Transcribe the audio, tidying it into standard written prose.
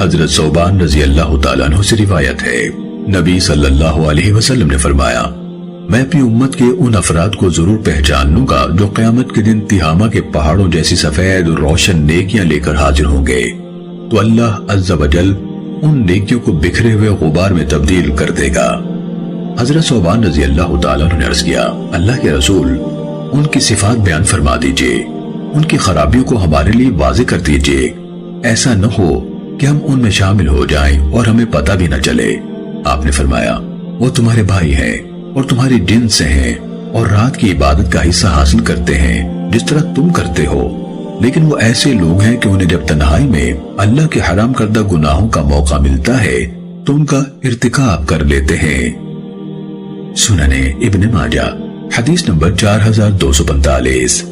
حضرت ثوبان رضی اللہ تعالیٰ عنہ سے روایت ہے، نبی صلی اللہ علیہ وسلم نے فرمایا، میں اپنی امت کے ان افراد کو ضرور پہچان لوں گا جو قیامت کے دن تہامہ کے پہاڑوں جیسی سفید اور روشن نیکیاں لے کر حاضر ہوں گے، تو اللہ عز و جل ان نیکیوں کو بکھرے ہوئے غبار میں تبدیل کر دے گا۔ حضرت ثوبان رضی اللہ تعالیٰ عنہ نے عرض کیا، اللہ کے رسول، ان کی صفات بیان فرما دیجئے، ان کی خرابیوں کو ہمارے لیے واضح کر دیجئے، ایسا نہ ہو کہ ہم ان میں شامل ہو جائیں اور ہمیں پتہ بھی نہ چلے۔ آپ نے فرمایا، وہ تمہارے بھائی ہیں اور تمہاری جنس سے ہیں اور رات کی عبادت کا حصہ حاصل کرتے ہیں جس طرح تم کرتے ہو، لیکن وہ ایسے لوگ ہیں کہ انہیں جب تنہائی میں اللہ کے حرام کردہ گناہوں کا موقع ملتا ہے تو ان کا ارتکاب کر لیتے ہیں۔ سنن ابن ماجہ حدیث نمبر 4245۔